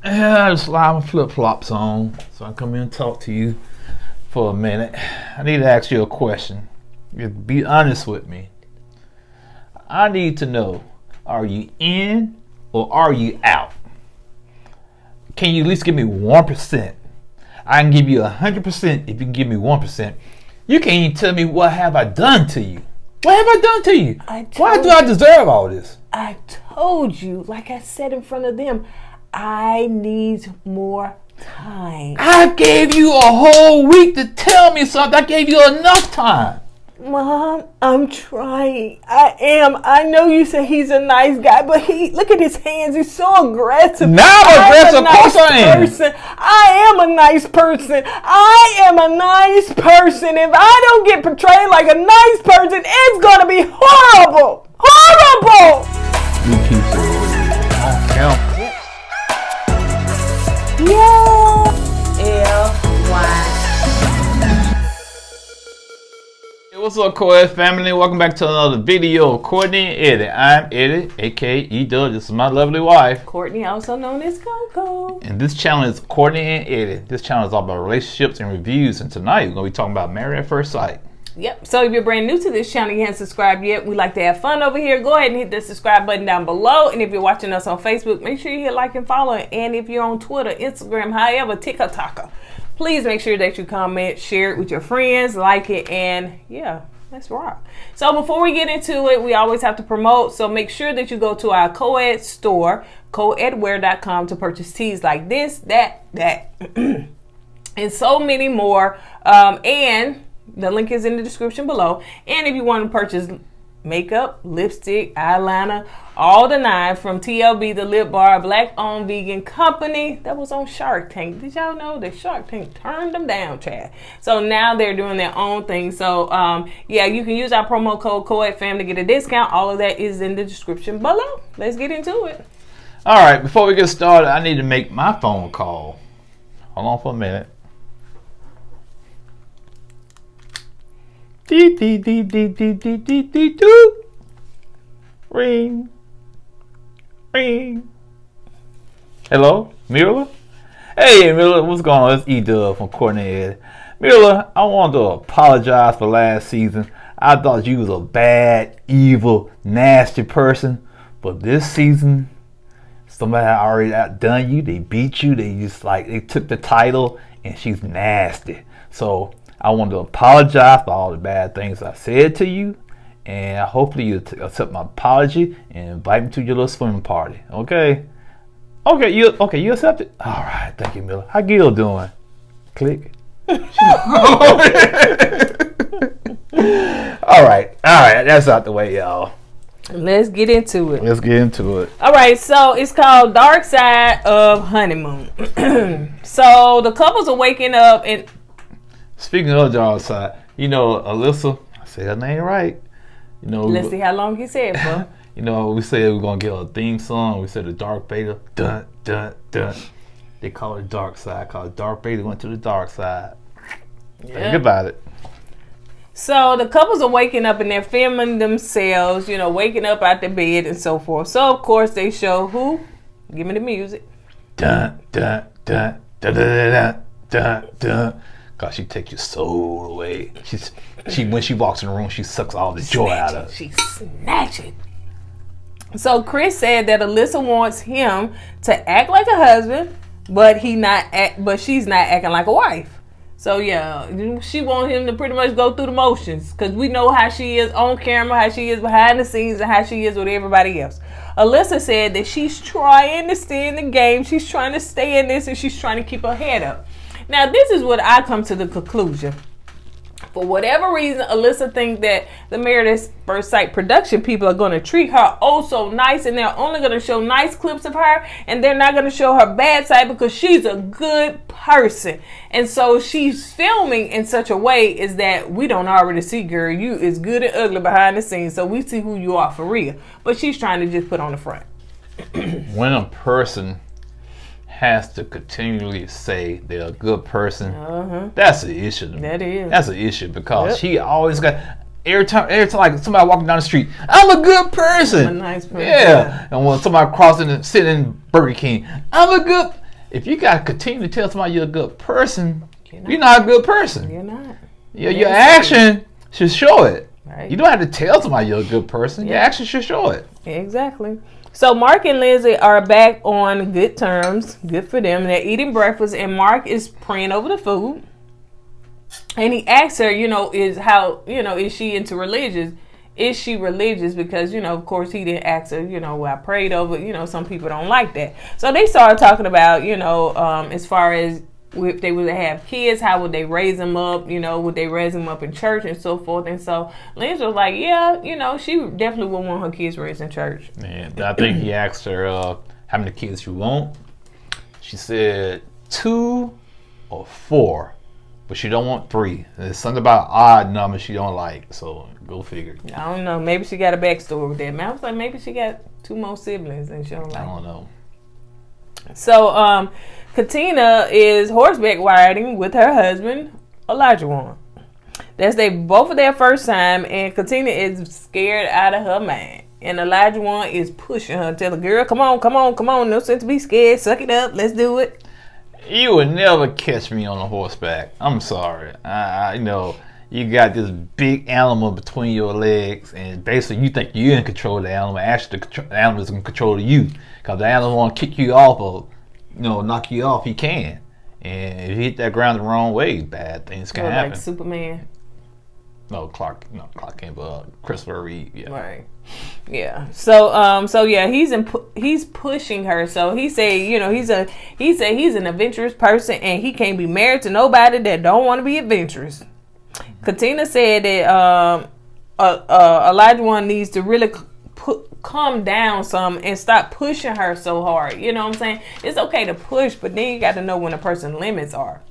I just slide my flip-flops on so I come in and talk to you for a minute. I need to ask you a question. Be honest with me. I need to know, are you in or are you out? Can you at least give me 1%? I can give you 100% if you can give me 1%. You can't even tell me what have I done to you. What have I done to you? Why do I deserve all this? I told you, like I said in front of them, I need more time. I gave you a whole week to tell me something. I gave you enough time. Mom, I'm trying. I am. I know you say he's a nice guy, but look at his hands. He's so aggressive. Now I'm aggressive. Of course I am. I am a nice person. I am a nice person. If I don't get portrayed like a nice person, it's going to be horrible. Horrible. You keep saying it. LiQWYD. What's up, KOED family? Welcome back to another video of Kourtney and Eddie. I'm Eddie, aka KOED. This is my lovely wife, Kourtney, also known as Coco. And this channel is Kourtney and Eddie. This channel is all about relationships and reviews. And tonight we're going to be talking about Married at First Sight. Yep. So if you're brand new to this channel, you haven't subscribed yet, we like to have fun over here. Go ahead and hit the subscribe button down below. And if you're watching us on Facebook, make sure you hit like and follow. And if you're on Twitter, Instagram, however, TikTok, please make sure that you comment, share it with your friends, like it, and yeah, let's rock. So before we get into it, we always have to promote. So make sure that you go to our KOED store, kourtneyandeddie.com, to purchase teas like this, that, and so many more. And the link is in the description below. And if you want to purchase makeup, lipstick, eyeliner, all the 9 from TLB, the Lip Bar, black-owned vegan company that was on Shark Tank. Did y'all know that Shark Tank turned them down, Chad? So now they're doing their own thing. So yeah, you can use our promo code KOEDFAM to get a discount. All of that is in the description below. Let's get into it. All right, before we get started, I need to make my phone call. Hold on for a minute. Deep, deep, deep, deep, deep, deep, deep, deep, deep. Ring. Ring. Hello, Mila? Hey, Mila, what's going on? It's E-Dub from Kourtney. Mila, I want to apologize for last season. I thought you was a bad, evil, nasty person. But this season, somebody had already outdone you. They beat you. They took the title, and she's nasty. So I want to apologize for all the bad things I said to you, and hopefully you accept my apology and invite me to your little swimming party. Okay? You accept it? All right, thank you, Miller. How Gil doing? Click. All right, that's out the way, y'all. Let's get into it. All right, so it's called Dark Side of Honeymoon. So the couples are waking up and... Speaking of Dark Side, you know, Alyssa, I said her name right. You know, let's see how long he said for. You know, we said we're gonna get a theme song. We said the Dark Vader, dun dun dun. They call it Dark Side. Called Dark Vader went to the dark side. Think about it. So the couples are waking up and they're filming themselves, you know, waking up out the bed and so forth. So of course they show who? Give me the music. Dun dun dun dun dun dun dun dun. Cause she takes your soul away. She when she walks in the room, she sucks all the joy out of it. She snatch it. So Chris said that Alyssa wants him to act like a husband, but she's not acting like a wife. So yeah, she wants him to pretty much go through the motions, cause we know how she is on camera, how she is behind the scenes, and how she is with everybody else. Alyssa said that she's trying to stay in the game, she's trying to stay in this, and she's trying to keep her head up. Now, this is what I come to the conclusion. For whatever reason, Alyssa thinks that the Married at First Sight production people are going to treat her oh so nice, and they're only going to show nice clips of her, and they're not going to show her bad side because she's a good person. And so she's filming in such a way is that we don't already see, girl, you is good and ugly behind the scenes, so we see who you are for real. But she's trying to just put on the front. When a person has to continually say they're a good person, that's an issue. That is. That's an issue because she always got every time like somebody walking down the street, I'm a good person. I'm a nice person. Yeah. And when somebody crossing and sitting in Burger King, I'm a good. if you got to continue to tell somebody you're a good person, you're not a good person. You're not. Your action should show it. Right. You don't have to tell somebody you're a good person. Your action should show it. Exactly. So Mark and Lindsay are back on good terms. Good for them. They're eating breakfast, and Mark is praying over the food. And he asks her, is she into religious? Is she religious? Because, of course, he didn't ask her, I prayed over, some people don't like that. So they started talking about, as far as if they would have kids, how would they raise them up? Would they raise them up in church and so forth? And so Lindsay was like, she definitely would want her kids raised in church. And I think he asked her how many kids you want. She said 2 or 4. But she don't want 3. There's something about odd numbers she don't like. So go figure. I don't know. Maybe she got a backstory with that. Man, I was like, maybe she got 2 more siblings and she don't like. I don't know. So Katina is horseback riding with her husband, LiQWYD. That's both of their first time, and Katina is scared out of her mind. And LiQWYD is pushing her, telling the girl, come on, no sense to be scared, suck it up, let's do it. You would never catch me on a horseback. I'm sorry. You got this big animal between your legs, and basically you think you're in control of the animal. Actually, the animal is in control of you, because the animal want to kick you off or knock you off. He can, and if you hit that ground the wrong way, bad things can happen. Like Superman. No, Clark Kent, but Christopher Reeve. Yeah. Right. Yeah. So he's pushing her. So he said, he's an adventurous person, and he can't be married to nobody that don't want to be adventurous. Katina said that LiQWYD needs to really calm down some and stop pushing her so hard. You know what I'm saying? It's okay to push, but then you got to know when a person's limits are.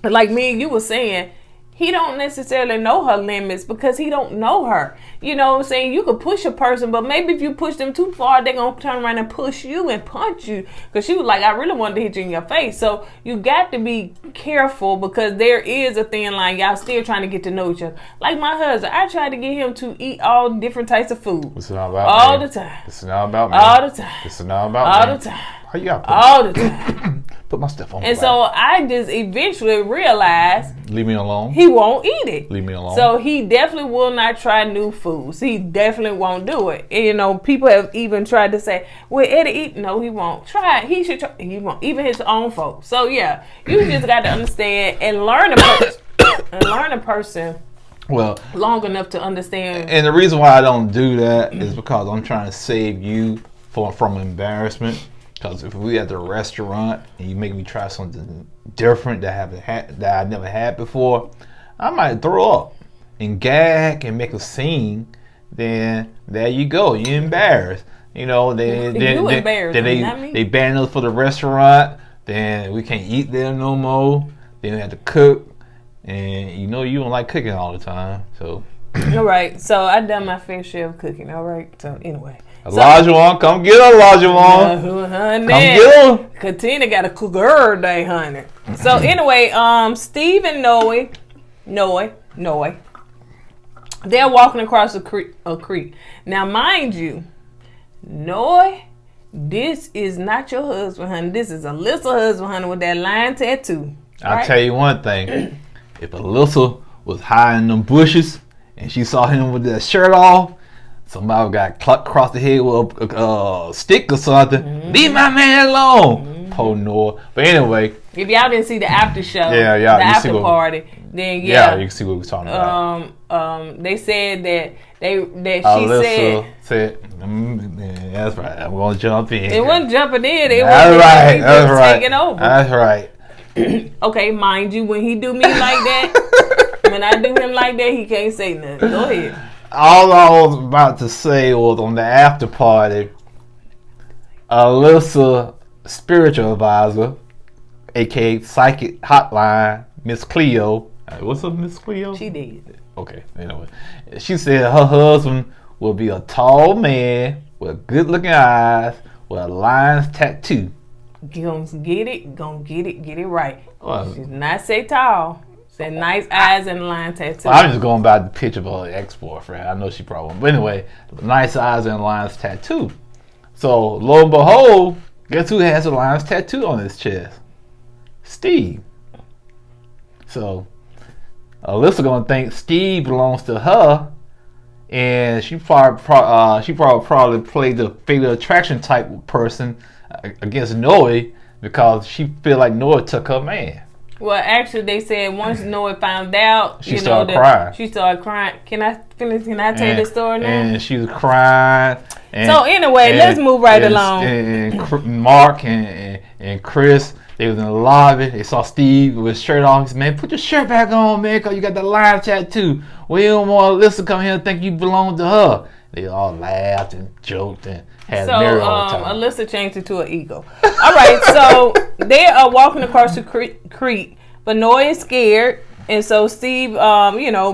Like me and you were saying, he don't necessarily know her limits because he don't know her. You know what I'm saying? You could push a person, but maybe if you push them too far, they're going to turn around and push you and punch you. Because she was like, I really wanted to hit you in your face. So you got to be careful, because there is a thin line. Y'all still trying to get to know each other. Like my husband, I tried to get him to eat all different types of food. It's not about all me. The time. It's not about me. All the time. It's not about all me. The time. How you got all the time. Put my stuff on. And so I just eventually realized, leave me alone. He won't eat it. Leave me alone. So he definitely will not try new foods. He definitely won't do it. And people have even tried to say, well, Eddie eat. No, he won't. Try it. He should try. He won't. Even his own folks. So yeah, you just got to understand and learn a person. Well, long enough to understand. And the reason why I don't do that is because I'm trying to save you from embarrassment. Because if we at the restaurant and you make me try something different that I never had before, I might throw up and gag and make a scene. Then there you go, you're embarrassed. They ban us for the restaurant. Then we can't eat there no more. Then we have to cook, and you don't like cooking all the time. So all right. So I done my fair share of cooking. All right. So anyway. LiQWYD, come get her, LiQWYD. Come get her. Katina got a cook her day, honey. So anyway, Steve and Noe, they're walking across a creek. Now, mind you, Noe, this is not your husband, honey. This is Alyssa's husband, honey, with that lion tattoo. I'll tell you one thing. If Alyssa was high in them bushes and she saw him with that shirt off, somebody got clucked across the head with a stick or something. Mm-hmm. Leave my man alone. Mm-hmm. Poor Noah. But anyway. If y'all didn't see the after show, the after party, then you can see what we're talking about. They said that Alyssa said, that's right. I'm going to jump in. It wasn't jumping in. It was taking over. That's right. Okay, mind you, when he do me like that, when I do him like that, he can't say nothing. Go ahead. All I was about to say was on the after party, Alyssa, spiritual advisor, aka psychic hotline, Miss Cleo. What's up, Miss Cleo? She did. Okay, anyway. She said her husband will be a tall man with good looking eyes with a lion's tattoo. Gonna get it right. Well, she's not say tall. Said nice eyes and a lion tattoo. Well, I'm just going by the picture of her ex-boyfriend. I know she probably won't. But anyway, nice eyes and a lion's tattoo. So, lo and behold, Guess who has a lion's tattoo on his chest? Steve. So Alyssa gonna think Steve belongs to her, and she probably played the fatal attraction type person against Noe because she feel like Noe took her man. Well, actually, they said once Noe found out, she started crying. She started crying. Can I finish? Can I tell you the story now? And she was crying. So anyway, let's move right along. And Mark and Chris, they was in the lobby. They saw Steve with his shirt off. He said, "Man, put your shirt back on, man, because you got the lion tattoo. We don't want Alyssa to come here and think you belong to her." They all laughed and joked and had a merry old time. Alyssa changed it to an ego. All right, so they are walking across the creek, but Noe is scared. And so Steve,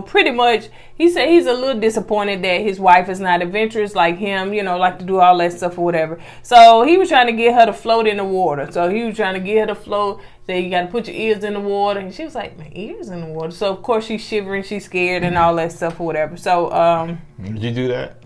pretty much, he said he's a little disappointed that his wife is not adventurous like him, like to do all that stuff or whatever. So he was trying to get her to float in the water. So he was trying to get her to float. Said, you got to put your ears in the water. And she was like, my ears in the water? So, of course, she's shivering, she's scared and all that stuff or whatever. So, did you do that?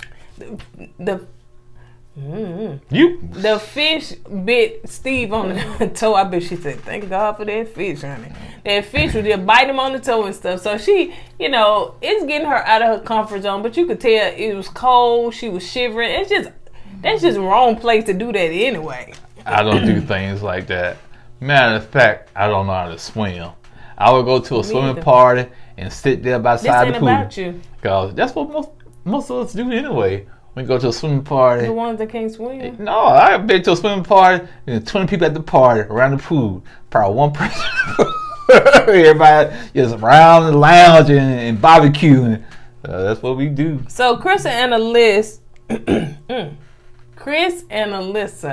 The fish bit Steve on the toe. I bet she said, thank God for that fish, honey. That fish would just bite him on the toe and stuff. So she, it's getting her out of her comfort zone. But you could tell it was cold. She was shivering. That's just wrong place to do that anyway. I don't do things like that. Matter of fact, I don't know how to swim. I would go to a swimming party and sit there by the side of the pool. This ain't about you. Because that's what most of us do anyway. We go to a swimming party. The ones that can't swim? No, I've been to a swimming party. There's 20 people at the party around the pool. Probably one person. Everybody just around the lounge and barbecuing. That's what we do. So Chris and Alyssa.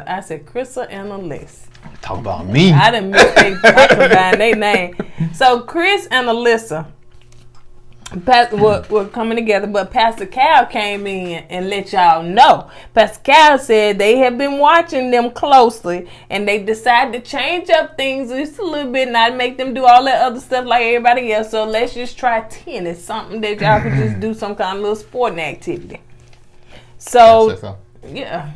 I said Chrissa and Alyssa. Talk about me. I didn't mistake. I combined their name. So Chris and Alyssa were coming together, but Pastor Cal came in and let y'all know. Pastor Cal said they have been watching them closely and they decided to change up things just a little bit, not make them do all that other stuff like everybody else. So let's just try tennis, something that y'all could just do some kind of little sporting activity. So yeah,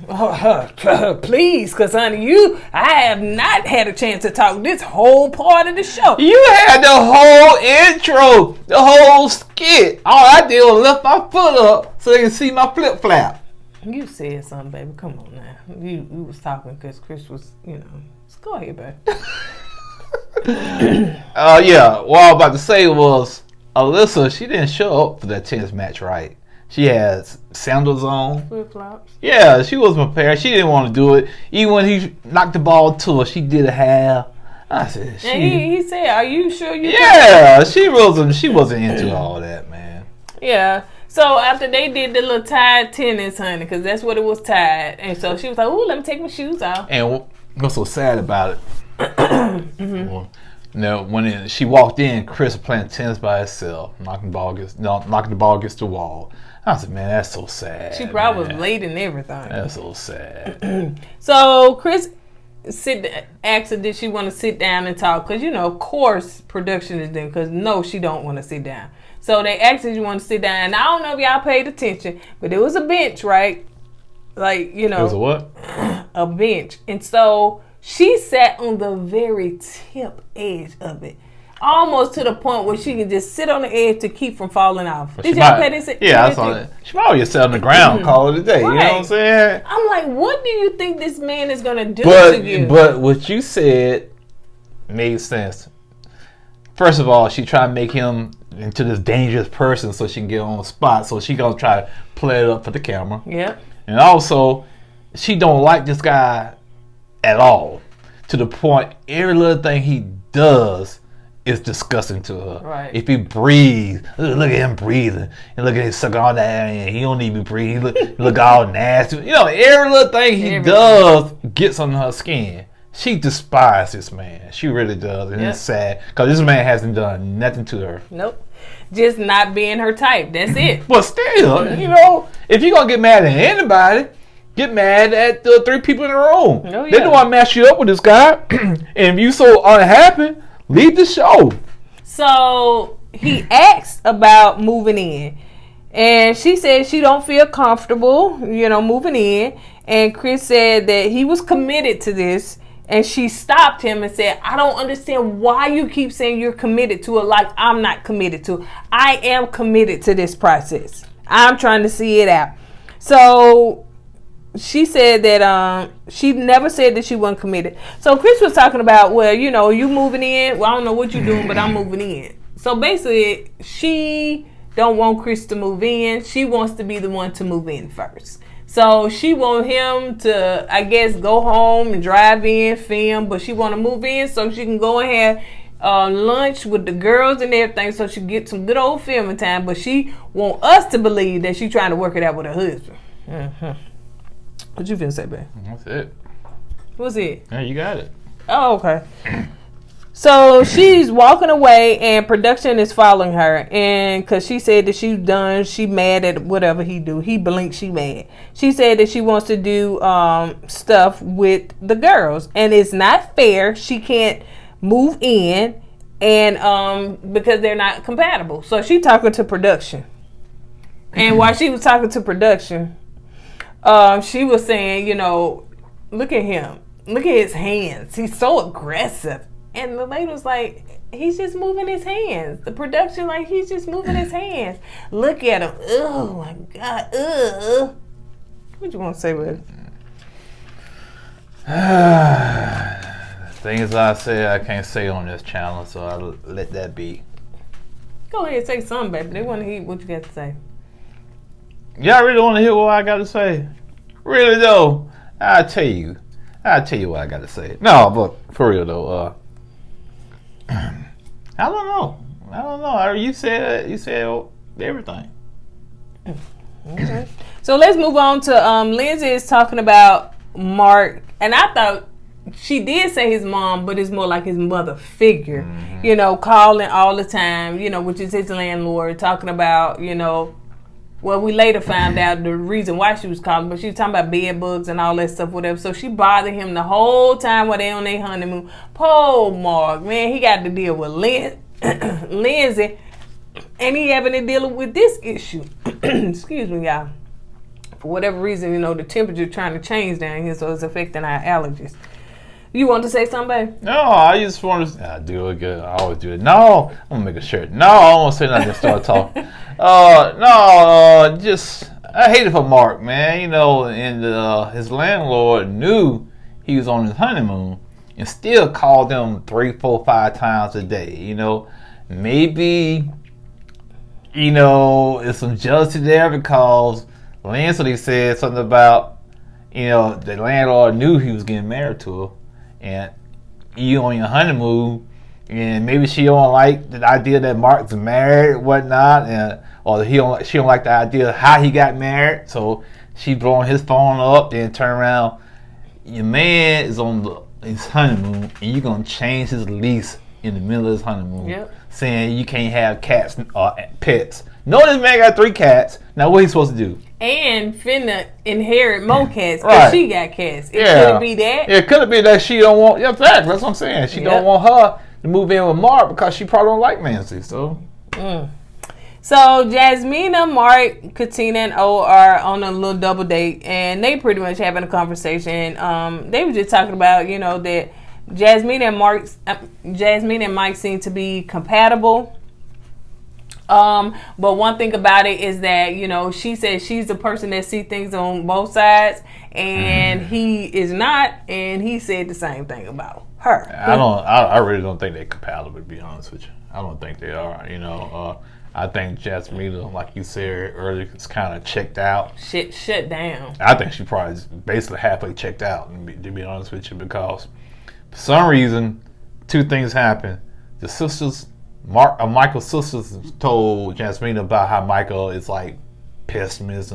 please, because honey, I have not had a chance to talk this whole part of the show. You had the whole intro, the whole skit. All I did was lift my foot up so they can see my flip flap. You said something, baby. Come on now. You was talking because Chris was, Just go ahead, baby. Yeah. What I was about to say was Alyssa. She didn't show up for that tennis match, right? She has sandals on. Flip-flops. Yeah, she was prepared. She didn't want to do it. Even when he knocked the ball to her, she did a half. I said, and he said, are you sure you she wasn't into all that, man. Yeah. So after they did the little tied tennis, honey, because that's what it was tied. And so she was like, ooh, let me take my shoes off. And what's so sad about it, Now, when she walked in, Chris was playing tennis by herself, knocking the ball against the wall. I said, man, that's so sad. She probably was late and everything. That's so sad. So Chris asked her, did she want to sit down and talk? Because, of course, production is there. Because, no, she don't want to sit down. So they asked her, you want to sit down? And I don't know if y'all paid attention, but there was a bench, right? Like, There was a what? A bench. And so she sat on the very tip edge of it. Almost to the point where she can just sit on the edge to keep from falling off. But did y'all pay this? Yeah, I saw that. She might just sit on the ground, call it a day. Right. You know what I'm saying? I'm like, what do you think this man is going to do to you? But what you said made sense. First of all, she tried to make him into this dangerous person so she can get on the spot. So she going to try to play it up for the camera. Yeah. And also, she don't like this guy at all. To the point, every little thing he does is disgusting to her. Right. If he breathes, look at him breathing, and look at him sucking all that air. He don't even breathe. He look all nasty. Every little thing he does gets on her skin. She despises this man. She really does, and it's sad because this man hasn't done nothing to her. Nope. Just not being her type. That's it. But still, if you're gonna get mad at anybody, get mad at the 3 people in the room. Oh, yeah. They don't want to match you up with this guy, and if you so unhappy, leave the show. So he asked about moving in, and she said she don't feel comfortable, moving in. And Chris said that he was committed to this. And she stopped him and said, I don't understand why you keep saying you're committed to it like I'm not committed to it. I am committed to this process. I'm trying to see it out. So she said that she never said that she wasn't committed. So Chris was talking about, well, you know, you moving in. Well, I don't know what you're doing, but I'm moving in. So basically, she don't want Chris to move in. She wants to be the one to move in first. So she want him to, I guess, go home and drive in, film, but she want to move in so she can go and have lunch with the girls and everything so she can get some good old filming time. But she want us to believe that she trying to work it out with her husband. Mm-hmm. What you finna say, babe? That's it. What's it? Yeah, you got it. Oh, okay. So she's walking away and production is following her, and because she said that she's done, she mad at whatever he do. He blinks, she mad. She said that she wants to do stuff with the girls, and it's not fair. She can't move in and because they're not compatible. So she talking to production, and while she was talking to production, she was saying, you know, look at him, look at his hands. He's so aggressive. And the lady was like, he's just moving his hands. The production, like, he's just moving his hands. Look at him. Oh, my God. What you want to say with it? Things I say I can't say on this channel, so I'll let that be. Go ahead and say something, baby. They want to hear what you got to say. Y'all really want to hear what I got to say? Really, though? I'll tell you what I got to say. No, but for real, though, I don't know. You said everything. Okay. So let's move on to Lindsay is talking about Mark, and I thought she did say his mom, but it's more like his mother figure. Mm-hmm. You know, calling all the time. You know, which is his landlord, talking about, you know. Well, we later found out the reason why she was calling, but she was talking about bed bugs and all that stuff, whatever. So she bothered him the whole time while they on their honeymoon. Poor Mark, man, he got to deal with Lindsay, and he having to deal with this issue. Excuse me, y'all. For whatever reason, you know, the temperature trying to change down here, so it's affecting our allergies. You want to say something, babe? No, I just want to. I do it good. I always do it. No, I'm gonna make a shirt. No, I won't say nothing. Start talking. Just I hate it for Mark, man. You know, and his landlord knew he was on his honeymoon and still called him 3, 4, 5 times a day. You know, maybe it's some jealousy there because Lindsay said something about, the landlord knew he was getting married to her. And you on your honeymoon, and maybe she don't like the idea that Mark's married or whatnot, or she don't like the idea of how he got married. So she blowing his phone up, then turn around. Your man is on his honeymoon, and you're gonna change his lease in the middle of his honeymoon, saying you can't have cats or pets. No, this man got 3 cats. Now what he supposed to do? And finna inherit more cats because she got cats. Could it be that? Yeah, could it be that she don't want? Yeah, fact. That's what I'm saying. She don't want her to move in with Mark because she probably don't like Nancy. So. So Jasmina, Mark, Katina, and O are on a little double date, and they pretty much having a conversation. They were just talking about, that Jasmine and Mike seem to be compatible. But one thing about it is that, she says she's the person that sees things on both sides, and he is not, and he said the same thing about her. I really don't think they're compatible, to be honest with you. I don't think they are, I think Jasmine, like you said earlier, is kind of checked out. Shut down. I think she probably is basically halfway checked out, to be honest with you, because for some reason, 2 things happened. The sisters, Michael's sisters told Jasmine about how Michael is like pessimist,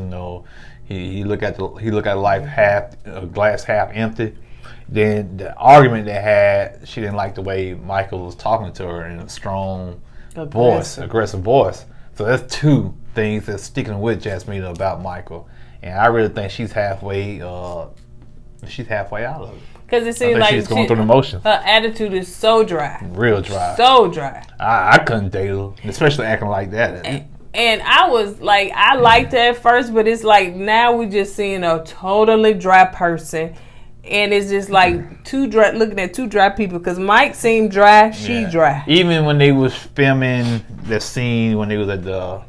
he look at life glass half empty. Then the argument they had, she didn't like the way Michael was talking to her in a strong aggressive voice. So that's 2 things that's sticking with Jasmine about Michael, and I really think she's halfway out of it. Because it seems like she's going through the motions. Her attitude is so dry. Real dry. So dry. I couldn't date her, especially acting like that. And I was like, I liked it at first, but it's like now we just seeing a totally dry person. And it's just like looking at two dry people, because Mike seemed dry, she dry. Even when they was filming the scene when they was at the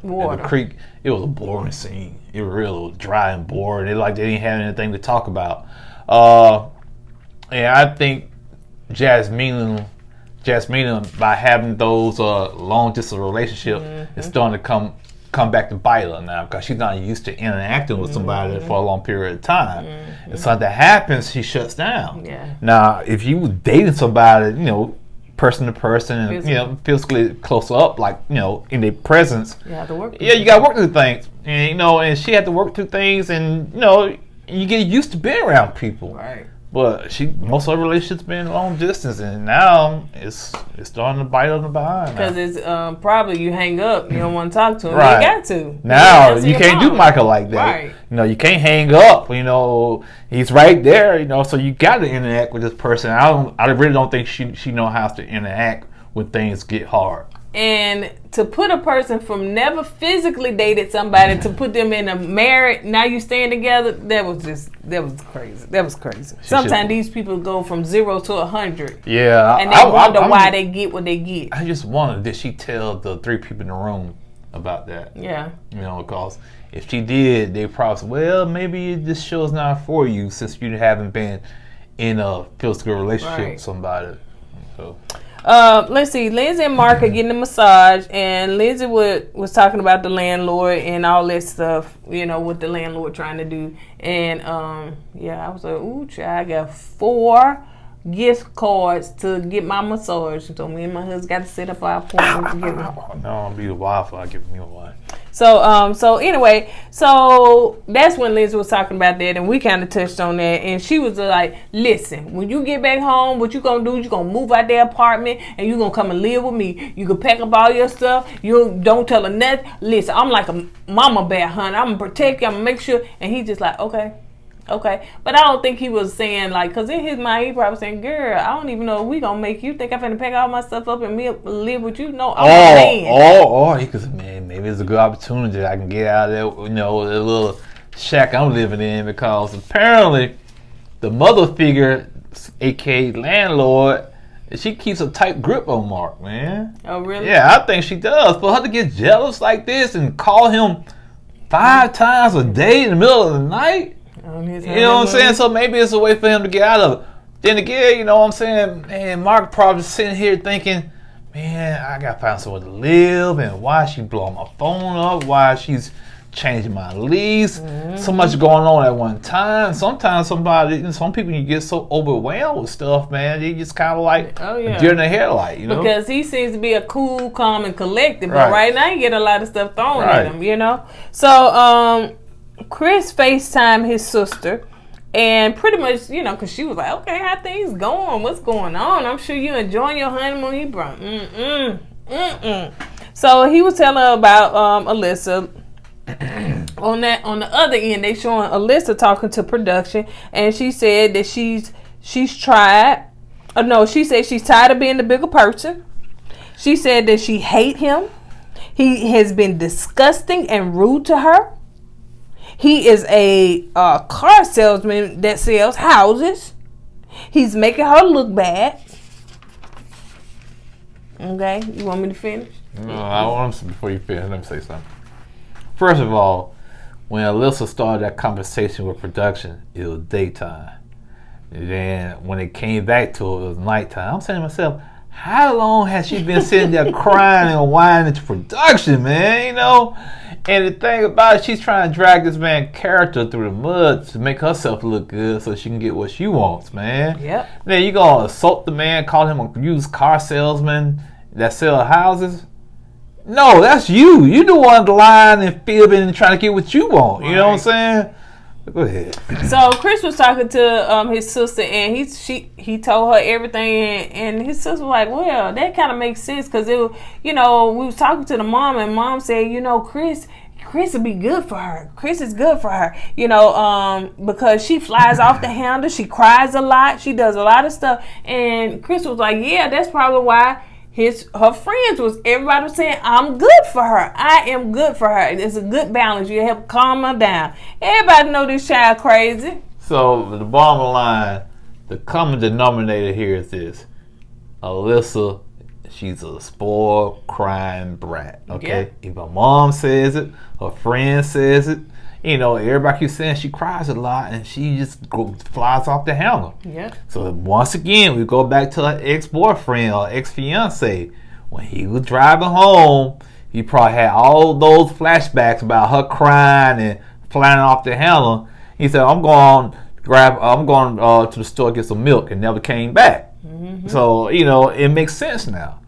creek, it was a boring scene. It was real dry and boring. It like they didn't have anything to talk about. And I think Jasmine, by having those long distance relationships, is starting to come back to bite her now, because she's not used to interacting with somebody for a long period of time. And something happens, she shuts down. Now, if you were dating somebody, person to person, and physically close up, like in their presence, you have to work. You got to work through things, and and she had to work through things, and you get used to being around people. Right. But most of her relationships been long distance, and now it's starting to bite on the behind. Because it's probably you hang up, you don't want to talk to him. Right. You got to. Now you can't do Michael like that. Right. You can't hang up. He's right there. So you got to interact with this person. I really don't think she knows how to interact when things get hard. And to put a person from never physically dated somebody to put them in a married, now you staying together, that was crazy. That was crazy. Sometimes these people go from 0 to 100. Yeah. And they wonder why they get what they get. I just wonder, did she tell the 3 people in the room about that? Yeah. Because if she did, they probably said, well, maybe this show's not for you since you haven't been in a physical relationship with somebody. So. Let's see. Lindsay and Mark are getting a massage, and Lindsay was talking about the landlord and all that stuff, what the landlord trying to do. And I was like, ooh, child, I got 4 gift cards to get my massage. So me and my husband got to set up our appointment together. No, I'll be the wife. I'll give me a wife. So anyway, so that's when Liz was talking about that, and we kind of touched on that, and she was like, listen, when you get back home, what you gonna do, you gonna move out their apartment, and you gonna come and live with me. You can pack up all your stuff. You don't tell her nothing. Listen, I'm like a mama bear, honey. I'm gonna protect you. I'm gonna make sure. And he just like, okay. But I don't think he was saying like, because in his mind, he probably saying, girl, I don't even know if we gonna make you think I'm finna pack all my stuff up and live with you. No, I'm a man. He could, man, maybe it's a good opportunity that I can get out of that, the little shack I'm living in, because apparently the mother figure, aka landlord, she keeps a tight grip on Mark, man. Oh, really? Yeah, I think she does. For her to get jealous like this and call him 5 times a day in the middle of the night. You know what I'm saying? So maybe it's a way for him to get out of it. Then again, you know what I'm saying? Man, Mark probably sitting here thinking, man, I got to find somewhere to live, and why she blowing my phone up, why she's changing my lease. So much going on at one time. Sometimes some people, you get so overwhelmed with stuff, man, you just kind of like deer in the headlight, Because he seems to be a cool, calm, and collected, but right now you get a lot of stuff thrown at him, So, Chris FaceTimed his sister, and pretty much, because she was like, okay, how things going? What's going on? I'm sure you enjoying your honeymoon. He brought, So he was telling her about Alyssa. On the other end, they showing Alyssa talking to production, and she said that she's tried. She said she's tired of being the bigger person. She said that she hate him. He has been disgusting and rude to her. He is a car salesman that sells houses. He's making her look bad. Okay, you want me to finish? No, I want to, before you finish, let me say something. First of all, when Alyssa started that conversation with production, it was daytime. And then when it came back to it was nighttime. I'm saying to myself, how long has she been sitting there crying and whining to production, man? And the thing about it, she's trying to drag this man's character through the mud to make herself look good so she can get what she wants, man. Yep. Then you gonna assault the man, call him a used car salesman that sell houses? No, that's you. You the one lying and fibbing and trying to get what you want. You know what I'm saying? Go ahead. So Chris was talking to his sister, and he told her everything, and his sister was like, well, that kind of makes sense, because we was talking to the mom, and mom said, Chris would be good for her. Chris is good for her, because she flies off the handle, she cries a lot, she does a lot of stuff, and Chris was like, yeah, that's probably why her friends everybody was saying, I'm good for her. I am good for her. It's a good balance. You help calm her down. Everybody know this child crazy. So the bottom line, the common denominator here is this: Alyssa, she's a spoiled, crying brat. Okay, if her mom says it, her friend says it. Everybody keeps saying she cries a lot and she just flies off the handle. Yeah. So once again, we go back to her ex-boyfriend or ex-fiance. When he was driving home, he probably had all those flashbacks about her crying and flying off the handle. He said, I'm going to the store to get some milk, and never came back. Mm-hmm. So, it makes sense now.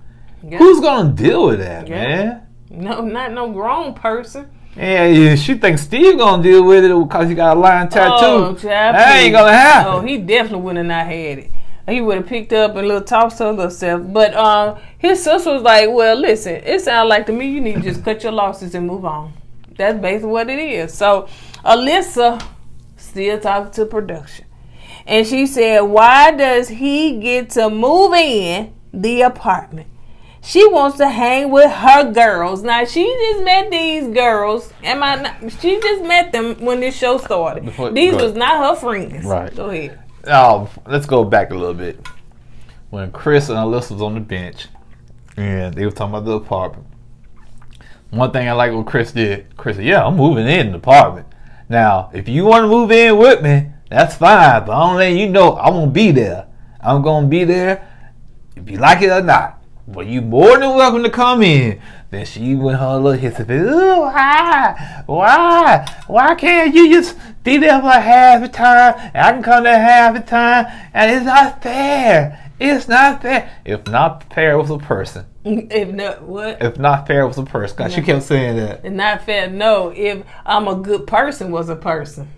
Yeah. Who's going to deal with that, man? No, not no grown person. Yeah, she thinks Steve gonna deal with it because he got a lion tattoo. Oh, child, that ain't gonna happen. Oh, he definitely would have not had it. He would have picked up and little talked to herself. But his sister was like, well, listen, it sounds like to me you need to just cut your losses and move on. That's basically what it is. So Alyssa still talking to production. And she said, why does he get to move in the apartment? She wants to hang with her girls. Now, she just met these girls. She just met them when this show started. These was not her friends. Right. Go ahead. Let's go back a little bit. When Chris and Alyssa was on the bench, and they were talking about the apartment. One thing I like what Chris did, Chris said, yeah, I'm moving in the apartment. Now, if you want to move in with me, that's fine. But I'm letting you know I'm going to be there. I'm going to be there if you like it or not. Well, you more than welcome to come in. Then she went her little hissy fit. Ooh, why can't you just be there for half the time? And I can come there half the time, and it's not fair. It's not fair. If not fair, it was a person. If not what? If not fair, it was a person. Cause she kept saying that. It's not fair. No, if I'm a good person, was a person.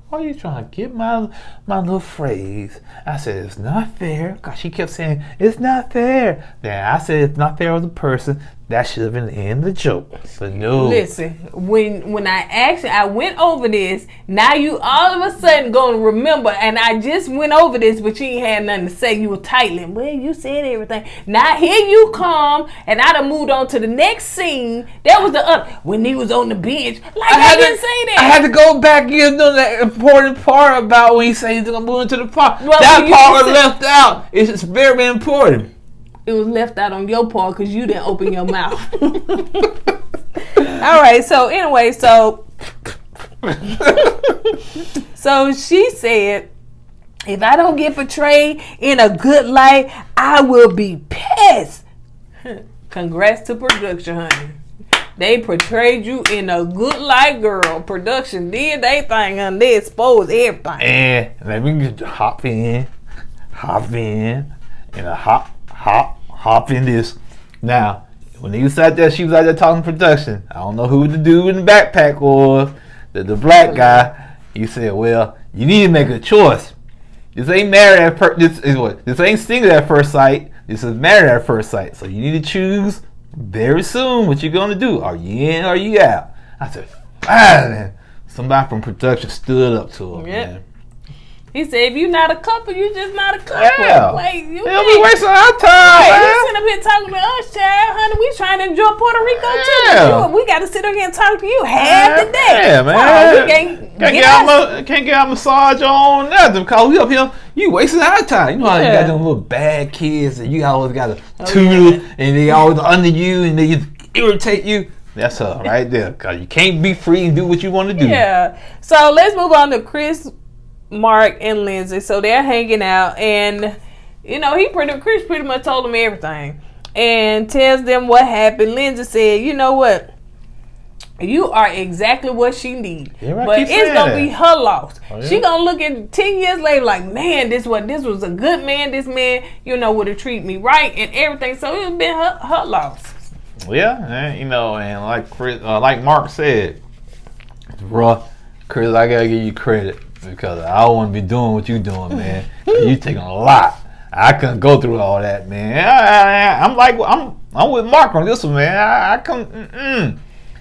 Why are you trying to get my little phrase? I said, it's not fair. Because she kept saying, it's not fair. Then I said, it's not fair as a person. That should have been the end of the joke. But no. Listen, when I went over this, now you all of a sudden going to remember, and I just went over this, but you ain't had nothing to say. You were titling. Well, you said everything. Now here you come, and I done moved on to the next scene. That was the other, when he was on the bench. Like, I didn't say that. I had to go back and give them that important part about when he said he's going to move into the park. Well, that part was left out. It's just very, very important. It was left out on your part because you didn't open your mouth. All right. So anyway, so she said, if I don't get portrayed in a good light, I will be pissed. Congrats to production, honey. They portrayed you in a good light, girl. Production did they thing, and they exposed everything. And let me just hop in, and hop in this. Now, when he was out there, she was out there talking production. I don't know who the dude in the backpack was, the black guy. He said, well, you need to make a choice. This ain't married at first. This ain't single at first sight. This is married at first sight. So you need to choose very soon what you're gonna do. Are you in or are you out? I said, fine. Somebody from production stood up to him. Yep. Man. He said, if you're not a couple, you just not a couple. Yeah. Wait, you they'll be wasting our time. Hey, you sitting up here talking to us, child, honey. We trying to enjoy Puerto Rico too. We got to sit up here and talk to you half the day. Yeah, man. Oh, we can't get our massage on nothing because we up here. You wasting our time. You know how you got them little bad kids and you always got a tutor and they always under you and they just irritate you. That's her right there. Because you can't be free and do what you want to do. Yeah. So let's move on to Chris, Mark, and Lindsay. So they're hanging out, and Chris pretty much told them everything and tells them what happened. Lindsay said, you know what, you are exactly what she needs, but it's gonna be her loss. She gonna look at 10 years later like, man, this was a good man. This man would have treated me right and everything. So it's been her loss. Yeah, and like Chris, like Mark said, bruh, Chris, I gotta give you credit. Because I don't want to be doing what you doing, man. You taking a lot. I couldn't go through all that, man. I'm with Mark on this one, man. I come.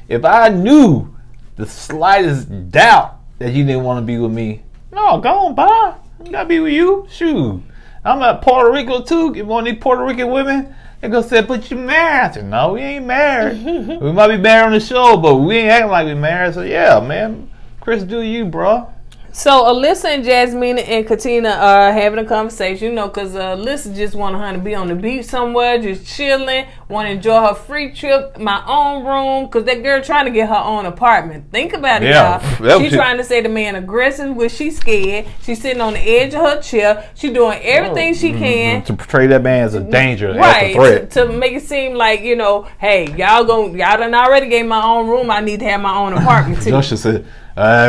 If I knew the slightest doubt that you didn't want to be with me, no, go on, bye. I gotta be with you. Shoot, I'm at Puerto Rico too. Get one of these Puerto Rican women. They gonna say, but you married. I said, no, we ain't married. We might be married on the show, but we ain't acting like we married. So yeah, man, Chris, do you, bro? So Alyssa and Jasmine and Katina are having a conversation, you know, because Alyssa just want her to be on the beach somewhere, just chilling, want to enjoy her free trip, my own room, because that girl trying to get her own apartment. Think about it, y'all. She's trying to say the man aggressive, which she's scared. She's sitting on the edge of her chair. She's doing everything she can. To portray that man as a danger, right, as a threat. To make it seem like, you know, hey, y'all done already gave my own room. I need to have my own apartment too. Joshua said,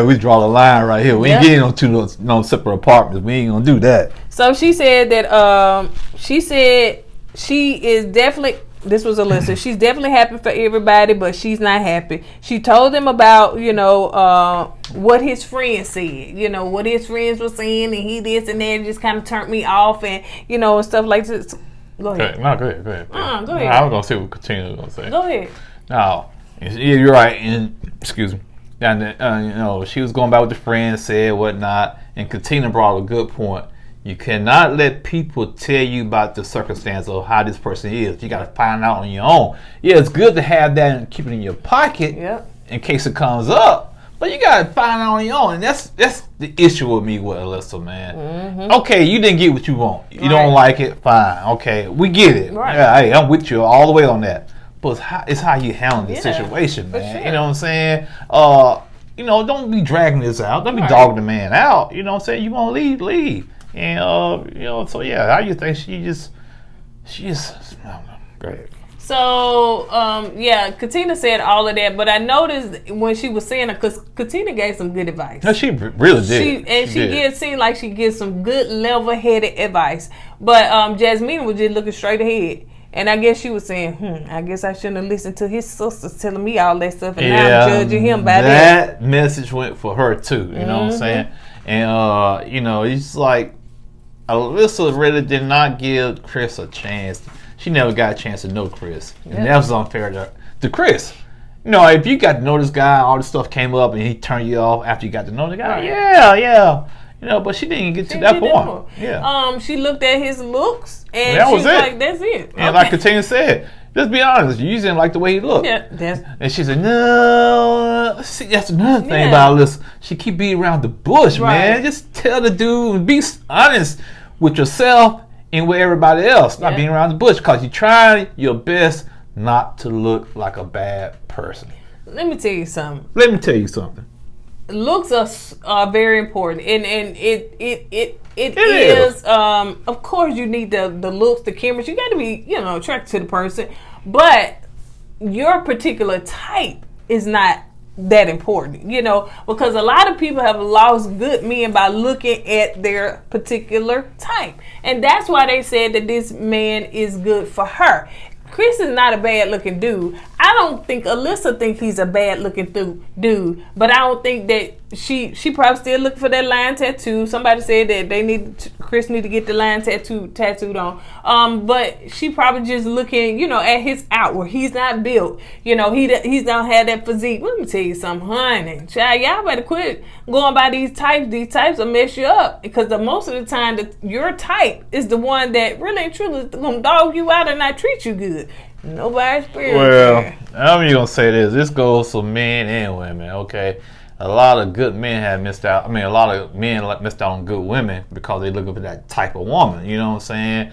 we draw the line right here. We ain't getting on no separate apartments. We ain't gonna do that. So she said that she is definitely, this was Alyssa, she's definitely happy for everybody, but she's not happy. She told them about, you know, what his friends said, you know, what his friends were saying, and he this and that, just kind of turned me off, and, you know, and stuff like this. Go ahead. Okay. No, go ahead. Go ahead. Go ahead. No, I was gonna see what Katina was gonna say. Go ahead. No, yeah, you're right. And excuse me. And you know, she was going back with the friends, said whatnot, and Katina brought a good point. You cannot let people tell you about the circumstance of how this person is. You got to find out on your own. Yeah, it's good to have that and keep it in your pocket in case it comes up, but you got to find out on your own, and that's the issue with me with Alyssa, man. Okay, you didn't get what you want. You don't like it, fine. Okay, we get it. Right. Yeah, hey, I'm with you all the way on that. But it's how you handle the situation, man. Sure. You know what I'm saying? You know, don't be dragging this out. Don't be dogging the man out. You know what I'm saying? You want to leave. And, you know, so yeah, how you think she just, I don't know. Great. So, Katina said all of that, but I noticed when she was saying it, because Katina gave some good advice. No, she really did. She did seem like she gives some good level-headed advice. But Jasmine was just looking straight ahead. And I guess she was saying, I guess I shouldn't have listened to his sisters telling me all that stuff, and now I'm judging him by that. That message went for her too, you know what I'm saying? And, you know, it's like, Alyssa really did not give Chris a chance. She never got a chance to know Chris. And that was unfair to Chris. You know, if you got to know this guy, all this stuff came up and he turned you off after you got to know the guy, yeah. You know, but she didn't get to that point. Yeah. She looked at his looks and that she was like, that's it. And like Katina said, let's be honest, you didn't like the way he looked. Yeah, and she said, no. See, that's another thing about Alyssa. She keep being around the bush, man. Just tell the dude and be honest with yourself and with everybody else. Not being around the bush, because you try your best not to look like a bad person. Let me tell you something. Looks are very important, and it is. Of course, you need the looks, the cameras. You got to be, you know, attracted to the person, but your particular type is not that important, you know, because a lot of people have lost good men by looking at their particular type, and that's why they said that this man is good for her. Chris is not a bad looking dude. I don't think Alyssa think he's a bad looking dude, but I don't think that she probably still looking for that line tattoo. Somebody said that Chris need to get the line tattooed on. But she probably just looking, you know, at his outward. He's not built, you know. He's don't have that physique. Let me tell you something, honey. Child, y'all better quit going by these types. These types will mess you up, because most of the time your type is the one that really and truly is gonna dog you out and not treat you good. Nobody's spiritual. Well, I'm gonna say this. This goes for men and women. Okay, a lot of good men have missed out. I mean, a lot of men missed out on good women because they looking for that type of woman. You know what I'm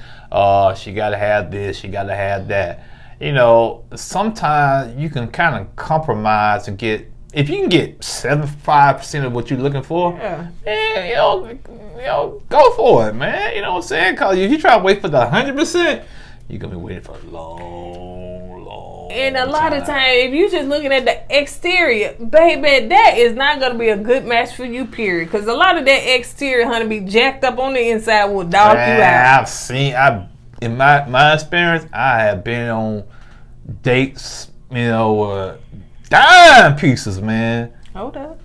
saying? She gotta have this. She gotta have that. You know, sometimes you can kind of compromise and get. If you can get 75% of what you're looking for, man, you know, go for it, man. You know what I'm saying? Because if you try to wait for the 100%, you're gonna be waiting for a long and a lot of times, if you just looking at the exterior, baby, that is not gonna be a good match for you, period. Because a lot of that exterior, honey, be jacked up on the inside, will dog you out. In my experience, I have been on dates, you know, dime pieces, man. Hold up.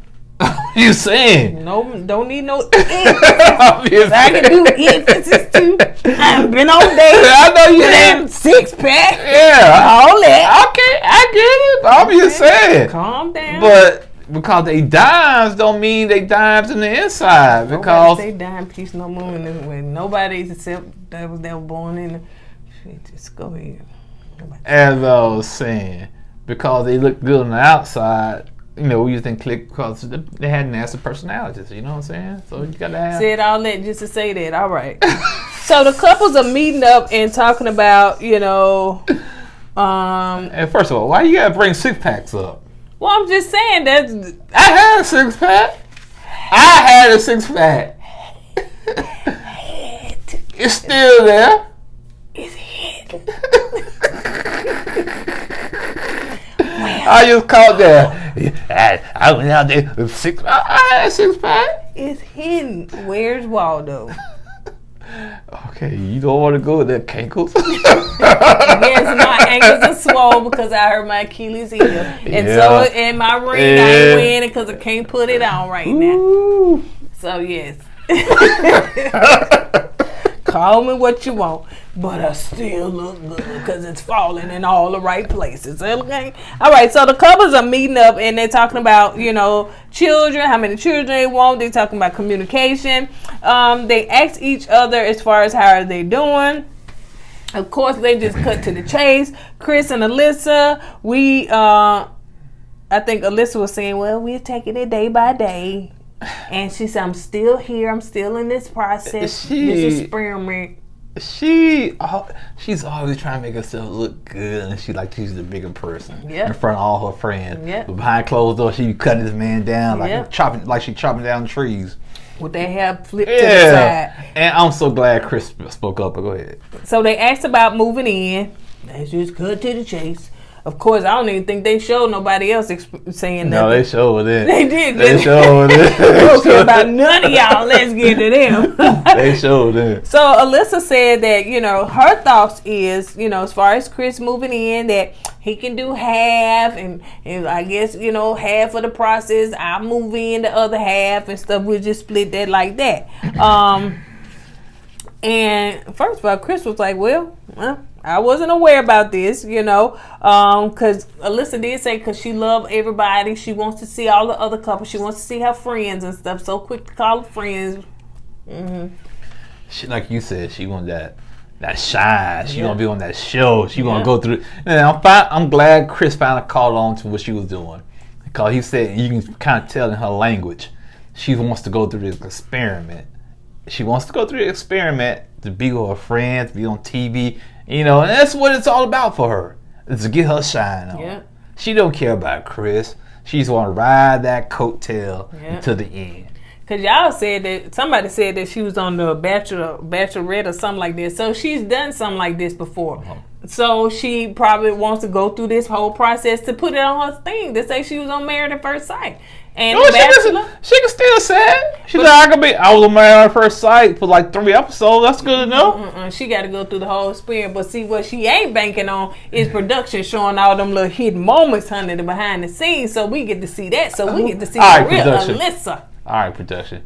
You saying? No, don't need no emphasis. I can do emphasis too. I've been on dates. I know you have 6-pack. Yeah. All that. Okay, I get it. I'm just saying. Calm down. But because they dimes don't mean they dimes in the inside. Because nobody say dime piece no more in this way. Nobody except that was born in the shit. Just go ahead. As I was saying, because they look good on the outside, you know, we used to click because they had nasty personalities. You know what I'm saying? So you gotta have. Said all that just to say that. All right. So the couples are meeting up and talking about, you know. And first of all, why you gotta bring 6-packs up? Well, I'm just saying that I had a 6-pack. I had a 6-pack. It's still there. It's hidden. I just caught that. I went out there with 6. I had a 6-pack. It's hidden. Where's Waldo? Okay, you don't want to go with the ankles? Yes, my ankles are swollen because I hurt my Achilles heel. And so in my ring, I ain't wearing it because I can't put it on right now. So, yes. Call me what you want, but I still look good because it's falling in all the right places. Okay? All right, so the couples are meeting up and they're talking about, you know, children, how many children they want. They're talking about communication. They ask each other as far as how are they doing. Of course, they just cut to the chase. Chris and Alyssa, I think Alyssa was saying, well, we're taking it day by day. And she said, I'm still here. I'm still in this process, this experiment. She's always trying to make herself look good, and she's the bigger person in front of all her friends. But behind closed doors, she cutting this man down like she chopping down trees. With their hair flipped to the side. And I'm so glad Chris spoke up. But go ahead. So they asked about moving in. They just cut to the chase. Of course, I don't even think they showed nobody else saying nothing. No, they showed it. They did. They showed it. They don't care about none of y'all. Let's get to them. They showed it. So Alyssa said that, you know, her thoughts is, you know, as far as Chris moving in, that he can do half, and I guess, you know, half of the process. I'll move in the other half and stuff. We'll just split that like that. And first of all, Chris was like, well, I wasn't aware about this, you know, because Alyssa did say because she loves everybody. She wants to see all the other couples. She wants to see her friends and stuff. So quick to call her friends. Mm-hmm. She, like you said, she want that shine. She gonna be on that show. She gonna go through. And I'm glad Chris finally caught on to what she was doing, because he said you can kind of tell in her language she wants to go through this experiment. She wants to go through the experiment to be with her friends, be on TV. You know, and that's what it's all about for her, is to get her shine on. Yeah. She don't care about Chris. She just want to ride that coattail to the end. Because y'all said that, somebody said that she was on the Bachelorette or something like this. So she's done something like this before. So she probably wants to go through this whole process to put it on her thing, to say she was on Married at First Sight. And she can still say it. She's like, I was on Married at First Sight for like 3 episodes. That's good to know. She got to go through the whole experience. But see, what she ain't banking on is production showing all them little hidden moments under the behind the scenes. So we get to see that. So we get to see the real Alyssa. All right, production.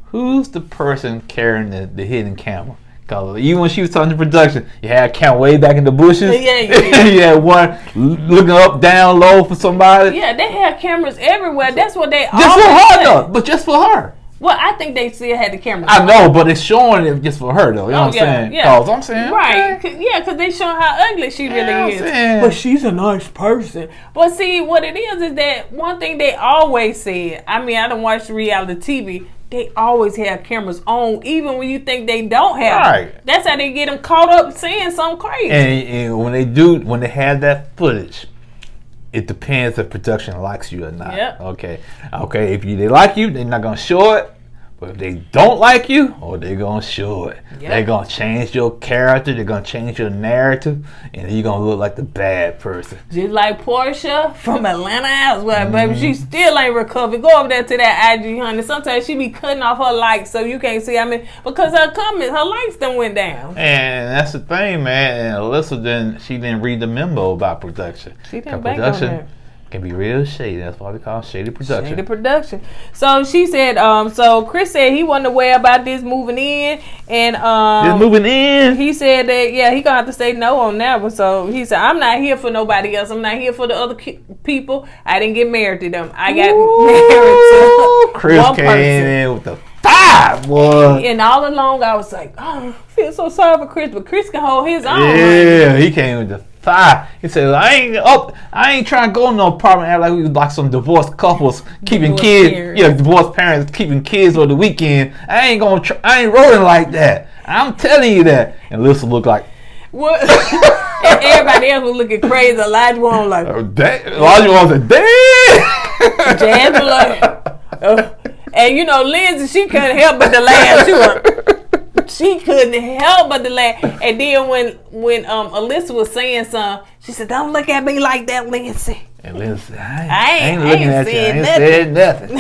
Who's the person carrying the hidden camera? Because even when she was talking to production, you had a camera way back in the bushes. You had one looking up, down, low for somebody. Yeah, they have cameras everywhere. That's what they just for her, though. But just for her. Well, I think they still had the cameras. I know, but it's showing it just for her, though. You know what I'm saying? Yeah. I'm saying. Right. Because they showing how ugly she really is. But she's a nice person. But see, what it is that one thing they always said, I mean, I don't watch reality TV, they always have cameras on, even when you think they don't have them. That's how they get them caught up saying something crazy. And when they have that footage, it depends if production likes you or not. Yep. Okay. If they like you, they're not gonna show it. But if they don't like you, they're gonna show it. Yep. They're gonna change your character. They're gonna change your narrative, and you're gonna look like the bad person. Just like Portia from Atlanta Housewives, baby. She still ain't recovered. Go over there to that IG, honey. Sometimes she be cutting off her likes so you can't see. I mean, because her comments, her likes done went down. And that's the thing, man. And Alyssa didn't read the memo about production. She didn't bank on that. Can be real shady. That's why we call it shady production. Shady production. So she said, so Chris said he wasn't aware about this moving in, and This moving in. he said that he gonna have to say no on that one. So he said, I'm not here for nobody else. I'm not here for the other people. I didn't get married to them. I got married to Chris one came person. in with the fire, boy. And all along I was like, oh, I feel so sorry for Chris, but Chris can hold his own. Yeah, he came with the fire. He said, I ain't trying to go in no apartment act like we was like some divorced couples keeping Divorced kids. parents. Yeah, divorced parents keeping kids on the weekend. I ain't rolling like that. I'm telling you that. And Alyssa looked like, What? And everybody else was looking crazy. Elijah was like, Elijah was like, damn. Jazz was like, and you know, Lindsay, she couldn't help but to laugh. She couldn't help but to laugh. And then when Alyssa was saying something, she said, "Don't look at me like that, Lindsay." And Lindsay, I ain't looking at you. I ain't said nothing.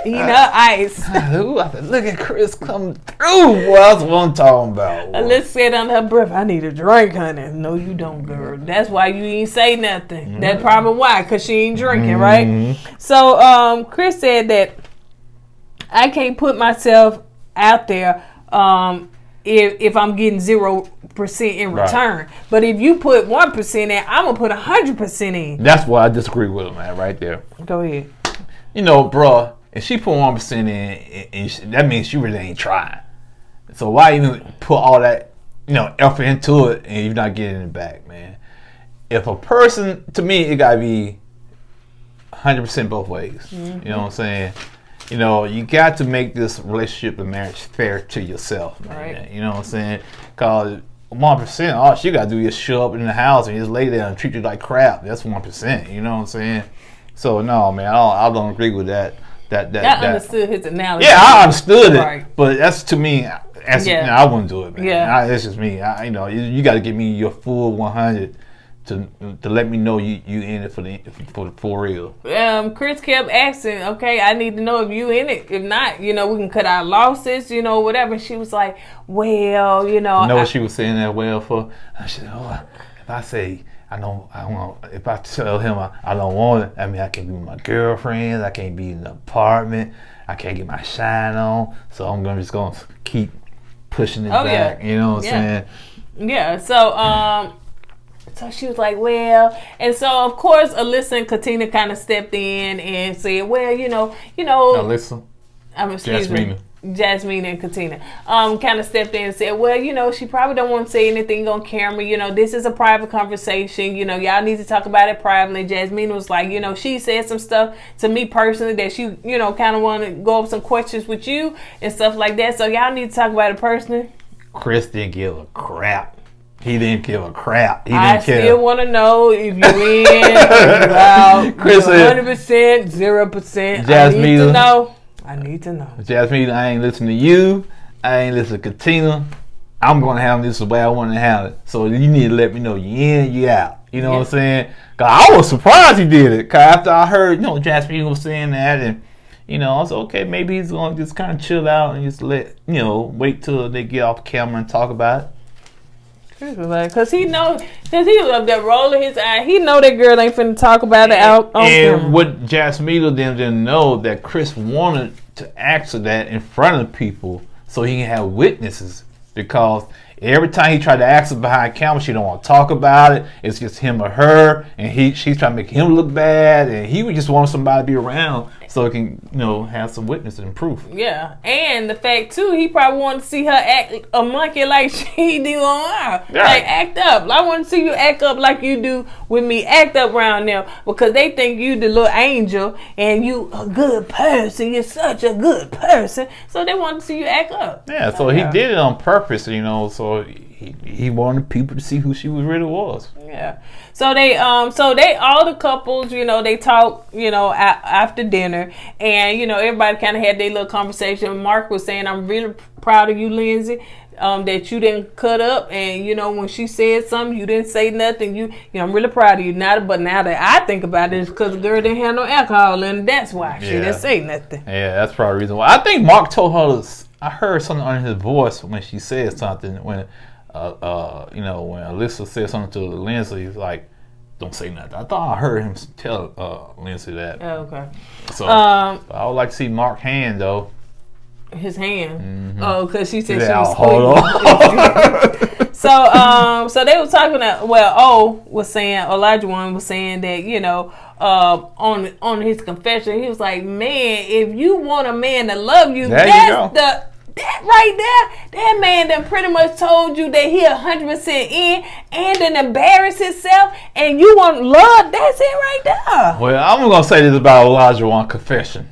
Eating her ice. Ooh, I said, look at Chris coming through. Boy, that's what I'm talking about. Boy. Alyssa said under her breath, "I need a drink, honey." No, you don't, girl. That's why you ain't say nothing. Mm-hmm. That's probably why, because she ain't drinking, right? So Chris said that I can't put myself out there if I'm getting 0% in return. Right. But if you put 1% in, I'm gonna put 100% in. That's why I disagree with him, man. Right there. Go ahead. You know, bruh, if she put 1% in, and that means she really ain't trying. So why even put all that, effort into it and you're not getting it back, man? If a person, to me, it gotta be 100% both ways. Mm-hmm. You know what I'm saying? You got to make this relationship and marriage fair to yourself, man. Right. You know what I'm saying? Because 1%, all she got to do is show up in the house and just lay there and treat you like crap. That's 1%. You know what I'm saying? So, no, man, I don't agree with that. That understood his analogy. Yeah, I understood it. Right. But that's to me, I wouldn't do it, man. Yeah. That's just me. You got to give me your full 100 to let me know you in it for real. Chris kept asking, okay, I need to know if you in it. If not, we can cut our losses, whatever. And she was like, well, You know what she was saying that well for? I said, if I say if I tell him I don't want it, I mean I can't be with my girlfriends, I can't be in the apartment, I can't get my shine on. So I'm just gonna keep pushing it back. Yeah. You know what I'm saying? Yeah. So she was like, well, and so of course Alyssa and Katina kind of stepped in and said, well, Alyssa, Jasmine and Katina kind of stepped in and said, well, she probably don't want to say anything on camera. This is a private conversation. Y'all need to talk about it privately. Jasmine was like, she said some stuff to me personally that she, kind of want to go over some questions with you and stuff like that. So y'all need to talk about it personally. Chris didn't give a crap. He didn't give a crap. I still want to know if you in, if you out, Chris 100%, 0%. Jasmine, I need to know. Jasmine, I ain't listening to you. I ain't listening to Katina. I'm going to handle this the way I want to handle it. So you need to let me know you in, you out. You know what I'm saying? Cause I was surprised he did it. Cause after I heard, Jasmine was saying that, and I was okay. Maybe he's going to just kind of chill out and just wait till they get off camera and talk about it. Because he was up there rolling his eye. He know that girl ain't finna talk about it out on camera. And what Jasmine didn't know that Chris wanted to answer that in front of people so he can have witnesses. Because every time he tried to ask her behind camera, she don't want to talk about it. It's just him or her, and she's trying to make him look bad, and he would just want somebody to be around so he can, have some witness and proof. Yeah, and the fact too, he probably wanted to see her act a monkey like she do on her. Yeah. Like act up. I want to see you act up like you do with me. Act up around them because they think you the little angel and you a good person. You're such a good person, so they want to see you act up. Yeah, so he did it on purpose, so he wanted people to see who she really was. Yeah. So they all the couples, they talk, after dinner, and everybody kind of had their little conversation. Mark was saying, "I'm really proud of you, Lindsay, that you didn't cut up, and when she said something, you didn't say nothing. I'm really proud of you." But now that I think about it, it's because the girl didn't have no alcohol, and that's why she didn't say nothing. Yeah, that's probably the reason why. I think Mark told her this. I heard something on his voice when she said something when Alyssa said something to Lindsay, like, don't say nothing. I thought I heard him tell Lindsay that. Oh, okay. So I would like to see Mark hand though. His hand. Mm-hmm. Oh, because she said she Yeah, was hold on. So they were talking. Elijah was saying that on his confession, he was like, man, if you want a man to love you, that right there, that man done pretty much told you that he 100% in and then embarrass himself, and you want love. That's it right there. Well, I'm gonna say this about Elijah confession.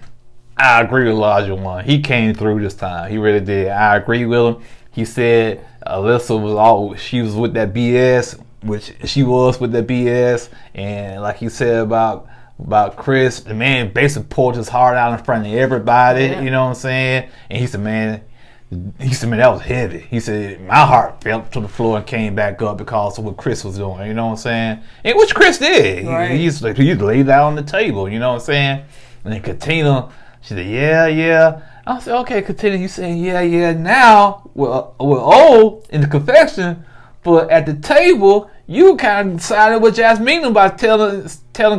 I agree with Elijah. He came through this time. He really did. I agree with him. He said Alyssa she was with that BS, which she was with that BS, and like he said about Chris, the man basically poured his heart out in front of everybody. Yeah. You know what I'm saying? And he said, man, that was heavy. He said, my heart fell to the floor and came back up because of what Chris was doing. You know what I'm saying? And which Chris did. Right. He laid that on the table. You know what I'm saying? And then Katina, she said, yeah. I said, okay, Katina, you saying yeah. Now, we're old in the confession, but at the table, you kind of decided with Jasmine by telling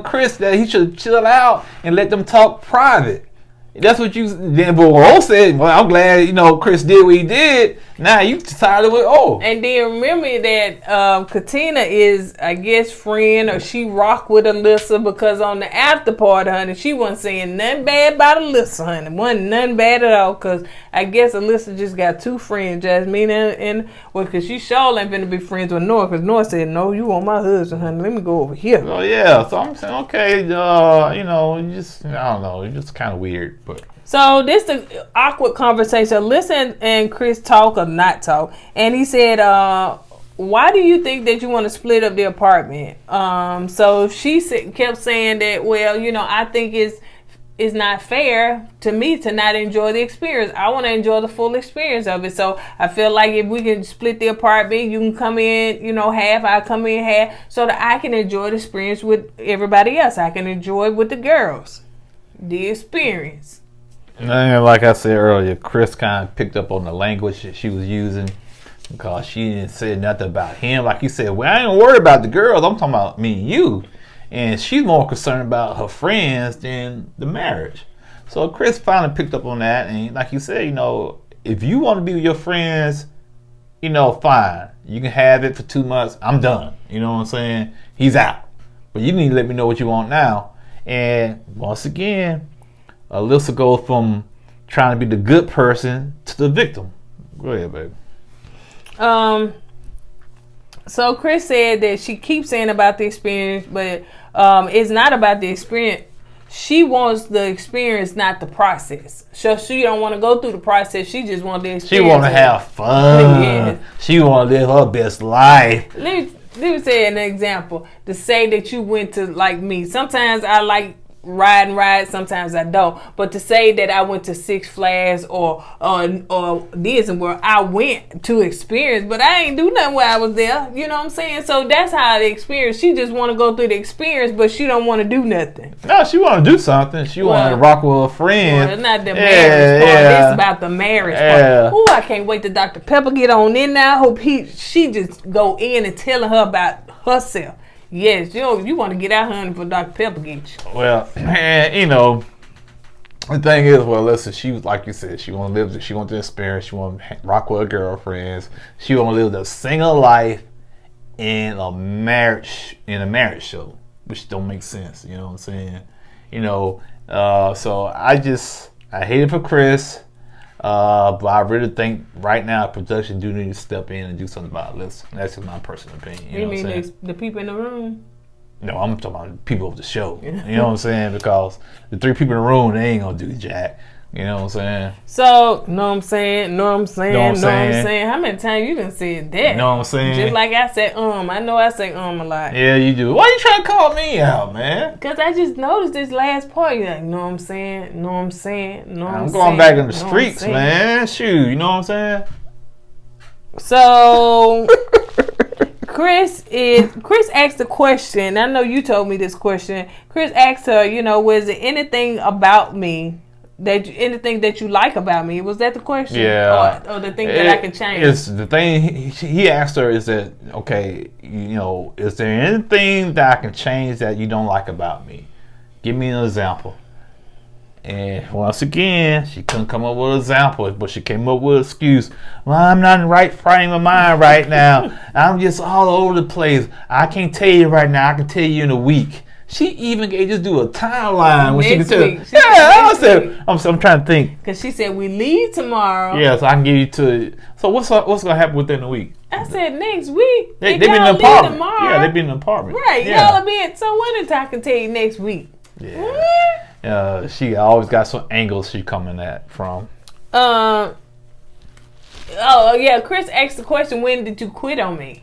Chris that he should chill out and let them talk private. That's what you then. But O said, well, I'm glad Chris did what he did. Now you decided with O. And then remember that Katina is, I guess, friend or she rock with Alyssa because on the after party, honey, she wasn't saying nothing bad about Alyssa, honey. Wasn't nothing bad at all because I guess Alyssa just got two friends, Jasmine and because she sure ain't gonna be friends with Noah because Noah said, no, you want my husband, honey. Let me go over here. Oh yeah, so I'm saying, okay, just I don't know, it's just kind of weird. But so this the awkward conversation. Listen, and Chris talk or not talk, and he said, "Why do you think that you want to split up the apartment?" So she kept saying that, well, I think it's not fair to me to not enjoy the experience. I want to enjoy the full experience of it. So I feel like if we can split the apartment, you can come in, half, I come in half, so that I can enjoy the experience with everybody else. I can enjoy it with the girls. The experience. And like I said earlier, Chris kind of picked up on the language that she was using because she didn't say nothing about him. Like he said, well, I ain't worried about the girls. I'm talking about me and you. And she's more concerned about her friends than the marriage. So Chris finally picked up on that. And like you said, if you want to be with your friends, fine. You can have it for 2 months. I'm done. You know what I'm saying? He's out. But you need to let me know what you want now. And once again, Alyssa goes from trying to be the good person to the victim. Go ahead, baby. So Chris said that she keeps saying about the experience, but it's not about the experience. She wants the experience, not the process. So she don't want to go through the process. She just wants the experience. She want to have fun. Yeah. She want to live her best life. Let me say an example. To say that you went to, like me. Sometimes I like ride, sometimes I don't. But to say that I went to Six Flags or Disney World, I went to experience, but I ain't do nothing while I was there. You know what I'm saying? So that's how the experience. She just want to go through the experience, but she don't want to do nothing. No, she want to do something. She want to rock with her friends. Well, it's not the marriage part. It's about the marriage part. Ooh, I can't wait till Dr. Pepper get on in now. I hope she just go in and telling her about herself. Yes, you want to get out, honey, for Dr. Pepper get you. Well, and, the thing is, listen, she was, like you said, she want to experience, she want to rock with her girlfriends, she want to live the single life in a marriage show, which don't make sense, you know what I'm saying? So I hate it for Chris, but I really think right now production do need to step in and do something about this. That's just my personal opinion. You know mean the people in the room? No, I'm talking about the people of the show. You know what I'm saying? Because the 3 people in the room, they ain't gonna do jack. You know what I'm saying? So, know what I'm saying? How many times you done said that? You know what I'm saying? Just like I said, I know I say a lot. Yeah, you do. Why you trying to call me out, man? Because I just noticed this last part. You're like, know what I'm saying? I'm going back in the streets, man. Shoot, you know what I'm saying? So, Chris asked a question. I know you told me this question. Chris asked her, was there anything about me anything that you like about me? Was that the question? Yeah. Or the thing that I can change? It's the thing he asked her is that, okay, is there anything that I can change that you don't like about me? Give me an example. And once again, she couldn't come up with an example, but she came up with an excuse. Well, I'm not in the right frame of mind right now. I'm just all over the place. I can't tell you right now. I can tell you in a week. She even can just do a timeline when she can tell. I'm trying to think. Because she said we leave tomorrow. Yeah, so I can give you to. So what's gonna happen within a week? I said next week. They be in the apartment. Tomorrow, yeah, they be in the apartment. Right, yeah. Y'all be in. So when I can tell you next week? Yeah. She always got some angles she coming at from. Oh yeah, Chris asked the question, when did you quit on me?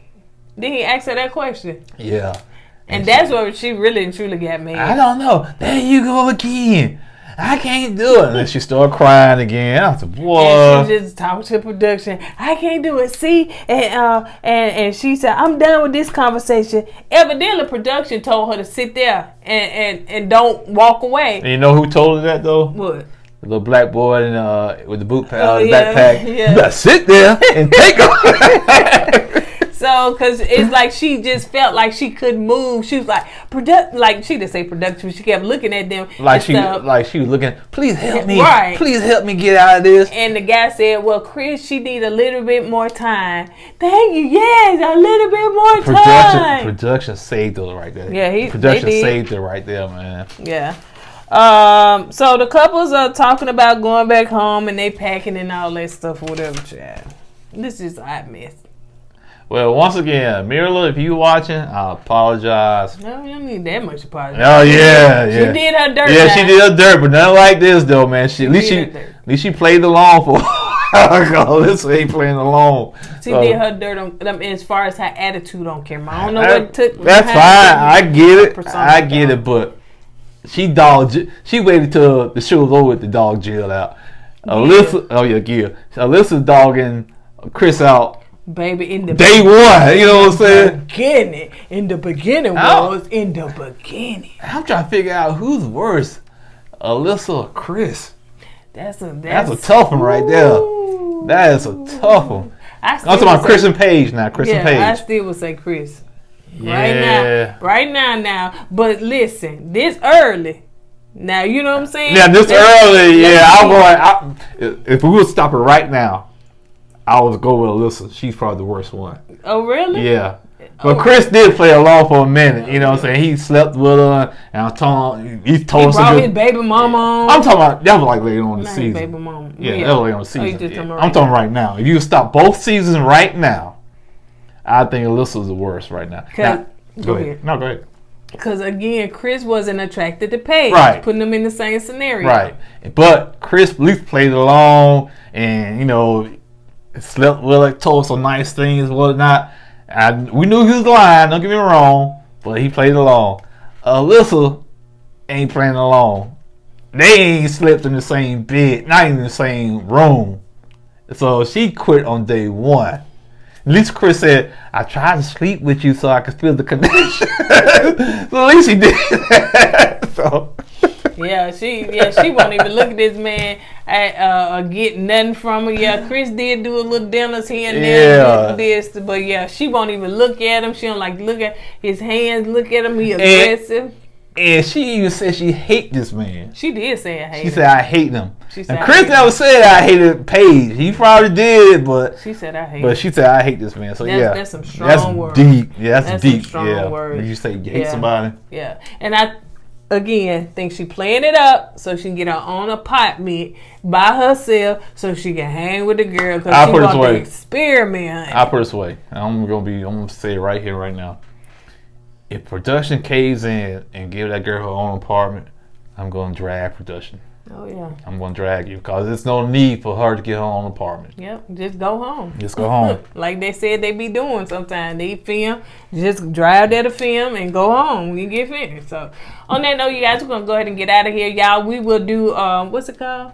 Did he ask her that question? Yeah. And that's where she really and truly got mad. I don't know. There you go again. I can't do it. And then she started crying again. I said, boy. And she just talked to production. I can't do it. See? And she said, I'm done with this conversation. Evidently, production told her to sit there and don't walk away. And you know who told her that, though? What? The little black boy with the backpack. Yeah. You better sit there and take her. So, because it's like she just felt like she couldn't move. She was like, she didn't say production, but she kept looking at them. Like she was looking, please help me. Right. Please help me get out of this. And the guy said, well, Chris, she need a little bit more time. Thank you. Yes, a little bit more time. Production saved her right there. Yeah, Production saved her right there, man. Yeah. So the couples are talking about going back home and they packing and all that stuff, whatever, child. This is a hot mess. Well, once again, Mirla, if you watching, I apologize. No, you don't need that much apology. Oh yeah. She did her dirt. Yeah, she did her dirt, but nothing like this though, man. At least she played along for. Alyssa ain't playing along. She did her dirt on as far as her attitude on camera. I don't know what it took. That's fine. I get it, but she waited till the show was over with the dog Jill out. Alyssa, Alyssa's dogging Chris out. Baby, in the day one, you know what I'm saying? In the beginning. I'm trying to figure out who's worse, Alyssa or Chris. That's a tough one right there. That is a tough one. I'm talking about Chris and Paige now. Chris and Paige. I still would say Chris. Yeah. Right now. But listen, this early. Now you know what I'm saying. Yeah, this early. Yeah, I'm going. If we would stop it right now, I would go with Alyssa. She's probably the worst one. Oh, really? Yeah. But Chris did play along for a minute. You know what I'm saying? He slept with her, and he brought his baby mama on. I'm talking about, that was like later on in the season. Baby mama. Yeah, that was later on the season. I'm talking right now. If you stop both seasons right now, I think Alyssa's the worst right now. Go ahead. No, go ahead. Because, again, Chris wasn't attracted to Paige. Right. Putting them in the same scenario. Right. But Chris at least played along and, slept with her, told some nice things and whatnot. We knew he was lying, don't get me wrong, but he played along. Alyssa ain't playing along. They ain't slept in the same bed, not even in the same room. So she quit on day one. At least Chris said, I tried to sleep with you so I could feel the connection. So at least he did that. So. Yeah, she won't even look at this man get nothing from her. Yeah, Chris did do a little dinners here and there, but yeah, she won't even look at him. She don't like look at his hands. Look at him. He aggressive. And she even said she hate this man. She did say I hate him. She said I hate him. And Chris never said I hated Paige. He probably did, but she said I hate him. But she said I hate this man. So that's some strong words. Deep. Yeah, that's deep. Some strong words. Did you say you hate somebody? Yeah, and I. Again, think she playing it up so she can get her own apartment by herself so she can hang with the girl because she wants to experiment. I'll put it this way. I'm gonna say it right here, right now. If production caves in and give that girl her own apartment, I'm gonna drag production. Oh yeah. I'm gonna drag you because there's no need for her to get her own apartment. Yep, just go home. Just go home. Like they said they be doing sometimes. They film, just drive there to film and go home when you get finished. So on that note, you guys, we're gonna go ahead and get out of here, y'all. We will do what's it called?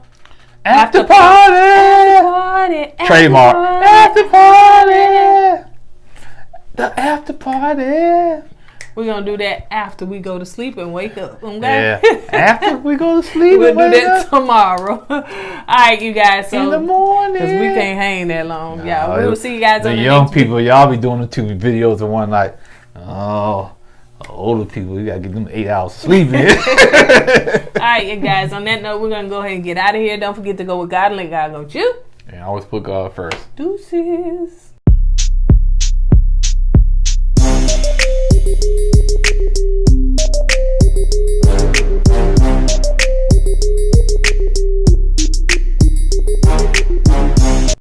After party. Trademark. After party. The after party. We're going to do that after we go to sleep and wake up. Okay? Yeah. After we go to sleep We'll and do wake that up? tomorrow. All right, you guys. So, In the morning. because we can't hang that long. Nah, We will see you guys the on the young next people, y'all be doing the 2 videos in one night. Oh, older people, we gotta get them 8 hours of sleep in. All right, you guys. On that note, we're gonna go ahead and get out of here. Don't forget to go with God and let God go with you. And I always put God first. Deuces.